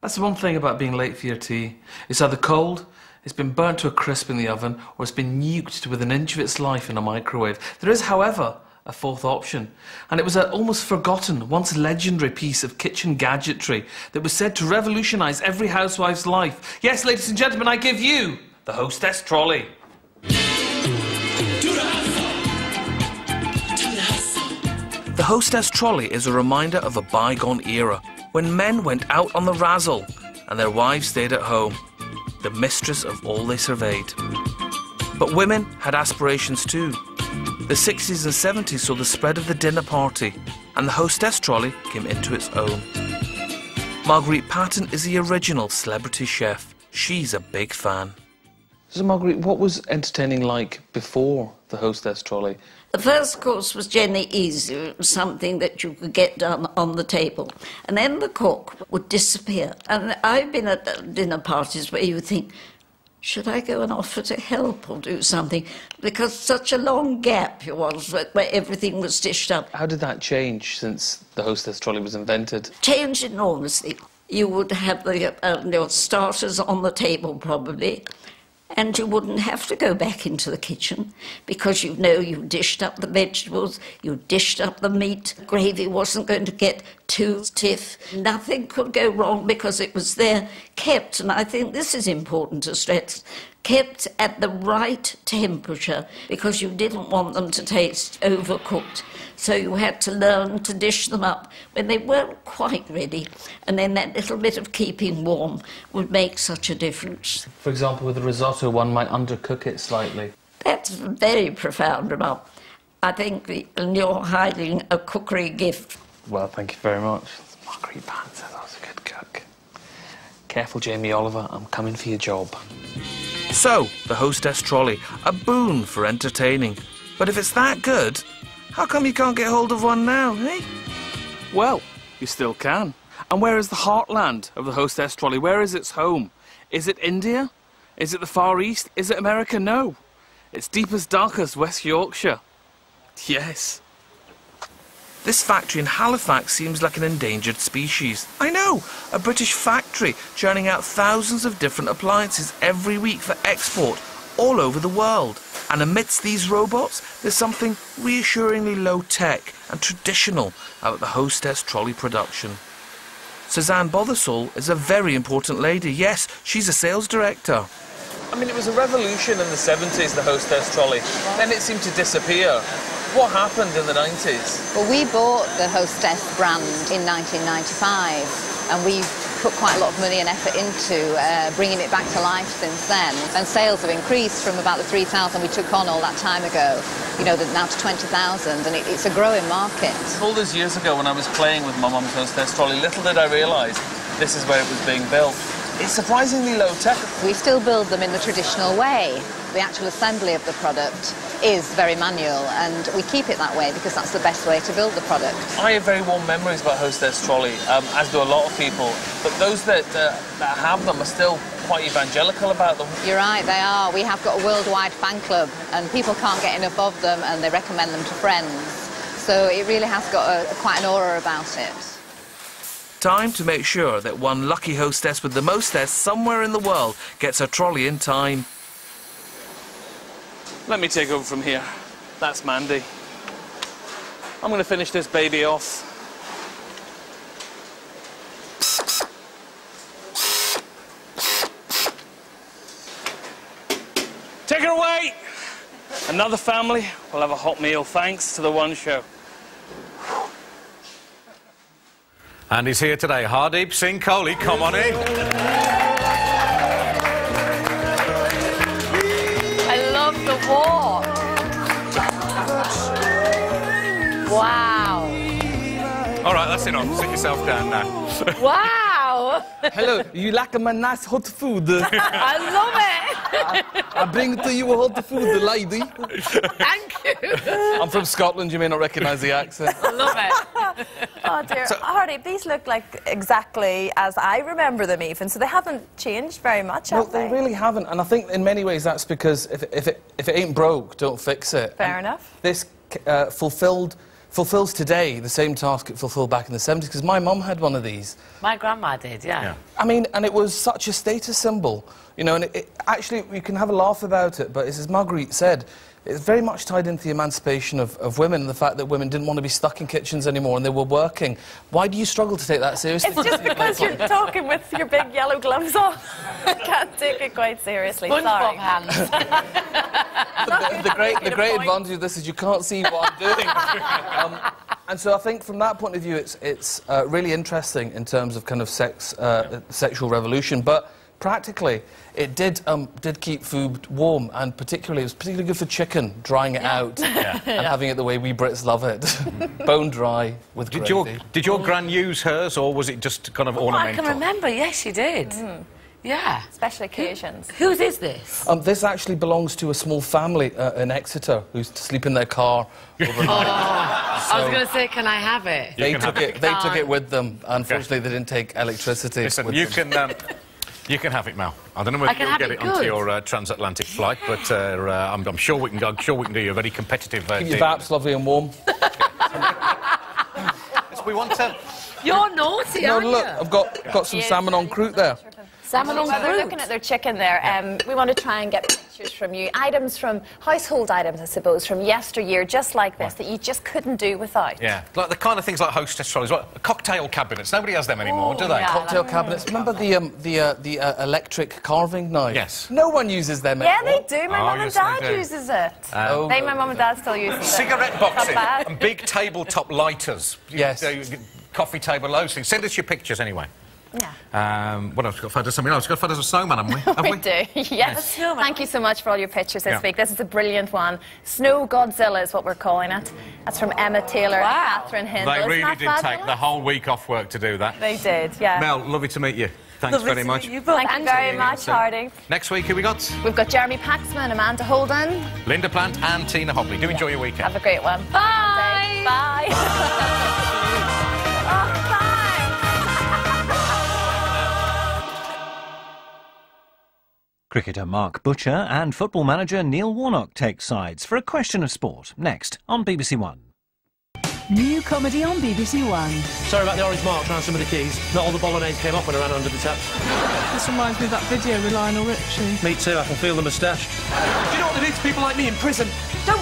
That's the one thing about being late for your tea. It's either cold, it's been burnt to a crisp in the oven, or it's been nuked to within an inch of its life in a microwave. There is, however, a fourth option, and it was an almost forgotten, once legendary piece of kitchen gadgetry that was said to revolutionise every housewife's life. Yes, ladies and gentlemen, I give you the Hostess Trolley. The Hostess Trolley is a reminder of a bygone era when men went out on the razzle and their wives stayed at home, the mistress of all they surveyed. But women had aspirations too. The 60s and 70s saw the spread of the dinner party, and the Hostess Trolley came into its own. Marguerite Patton is the original celebrity chef. She's a big fan. So Marguerite, what was entertaining like before the Hostess Trolley? The first course was generally easy. It was something that you could get done on the table. And then the cook would disappear. And I've been at dinner parties where you think, should I go and offer to help or do something? Because such a long gap was where everything was dished up. How did that change since the Hostess Trolley was invented? Changed enormously. You would have your starters on the table probably, and you wouldn't have to go back into the kitchen because you know you dished up the vegetables, you dished up the meat, gravy wasn't going to get too stiff. Nothing could go wrong because it was there, kept, and I think this is important to stress, kept at the right temperature because you didn't want them to taste overcooked. So you had to learn to dish them up when they weren't quite ready. And then that little bit of keeping warm would make such a difference. For example, with a risotto, one might undercook it slightly. That's a very profound remark. I think you're hiding a cookery gift. Well, thank you very much. Marguerite Patton says I was a good cook. Careful, Jamie Oliver, I'm coming for your job. So, the Hostess Trolley, a boon for entertaining. But if it's that good, how come you can't get hold of one now, eh? Well, you still can. And where is the heartland of the Hostess Trolley? Where is its home? Is it India? Is it the Far East? Is it America? No. It's deepest, darkest West Yorkshire. Yes. This factory in Halifax seems like an endangered species. I know, a British factory churning out thousands of different appliances every week for export all over the world. And amidst these robots, there's something reassuringly low-tech and traditional about the Hostess Trolley production. Suzanne Bothersall is a very important lady. Yes, she's a sales director. I mean, it was a revolution in the 70s, the Hostess Trolley. Then it seemed to disappear. What happened in the 90s? Well, we bought the Hostess brand in 1995, and we've put quite a lot of money and effort into bringing it back to life since then. And sales have increased from about the 3,000 we took on all that time ago, you know, now to 20,000, and it's a growing market. All those years ago when I was playing with my mum's Hostess Trolley, little did I realise this is where it was being built. It's surprisingly low-tech. We still build them in the traditional way. The actual assembly of the product is very manual, and we keep it that way because that's the best way to build the product. I have very warm memories about Hostess Trolley, as do a lot of people, but those that have them are still quite evangelical about them. You're right, they are. We have got a worldwide fan club, and people can't get enough of them, and they recommend them to friends. So it really has got quite an aura about it. Time to make sure that one lucky hostess with the mostess somewhere in the world gets her trolley in time. Let me take over from here. That's Mandy. I'm going to finish this baby off. Take her away! Another family will have a hot meal thanks to the One Show. And he's here today. Hardeep Singh Kohli, come on in. I love the war. Wow. All right, that's enough. Sit yourself down now. Wow. Hello, you like my nice hot food? I love it. I bring it to you hot food, lady. Thank you. I'm from Scotland, you may not recognise the accent. I love it. Oh dear, Hardy, these look like exactly as I remember them even, so they haven't changed very much, have they? Well, they really haven't, and I think in many ways that's because if it ain't broke, don't fix it. Fair enough. This fulfilled fulfills today the same task it fulfilled back in the 70s, because my mum had one of these. My grandma did, yeah. I mean, and it was such a status symbol, you know, and actually, you can have a laugh about it, but as Marguerite said, it's very much tied into the emancipation of women and the fact that women didn't want to be stuck in kitchens anymore and they were working. Why do you struggle to take that seriously? It's just because you're talking with your big yellow gloves on. I can't take it quite seriously, sorry. SpongeBob hands. The great advantage of this is you can't see what I'm doing. And so I think from that point of view, it's really interesting in terms of kind of sexual revolution, but practically, it did keep food warm, and it was particularly good for chicken, drying it out and having it the way we Brits love it, bone dry with gravy. Did your gran use hers, or was it just kind of ornamental? I can remember, yes, she did. Yeah. Special occasions. Whose is this? This actually belongs to a small family in Exeter who used to sleep in their car overnight. I was going to say, can I have it? They took it with them. Unfortunately, they didn't take electricity. Listen, you can have it, Mel. I don't know whether you'll get it onto your transatlantic flight, but I'm sure we can do you a very competitive Keep deal. your vaps lovely and warm. We want to... You're naughty, aren't you? Look, I've got some salmon en croûte there. Salmon on While they're fruit. looking at their chicken there, we want to try and get pictures from you. Household items, I suppose, from yesteryear, just like this, that you just couldn't do without. Yeah, like the kind of things like hostess trolleys, like cocktail cabinets. Nobody has them anymore, do they? yeah. Cocktail cabinets. Remember the electric carving knife? Yes. No one uses them Yeah, anymore. they do. My mum and yes, they dad do. uses it. Oh. My mum and dad still use it. Cigarette boxes Not bad. and big tabletop lighters. Yes. Coffee table, those things. Send us your pictures anyway. Yeah. What else? We've got photos of something else. We've got photos of snowman, haven't we? Have We do, yes. Thank you so much for all your pictures this week. This is a brilliant one. Snow Godzilla is what we're calling it. That's from Emma Taylor and Catherine Hindle. They Isn't really that did fabulous? take the whole week off work to do that. They did, yeah. Mel, lovely to meet you. Thanks very much. Thank you very much, Harding. Next week, who we got? We've got Jeremy Paxman, Amanda Holden. Linda Plant and Tina Hobley. Do enjoy your weekend. Have a great one. Bye. Bye. Oh, bye. Cricketer Mark Butcher and football manager Neil Warnock take sides for a question of sport. Next on BBC One. New comedy on BBC One. Sorry about the orange marks around some of the keys. Not all the bolognese came off when I ran under the tap. This reminds me of that video with Lionel Richie. Me too, I can feel the moustache. Do you know what they do to people like me in prison? Don't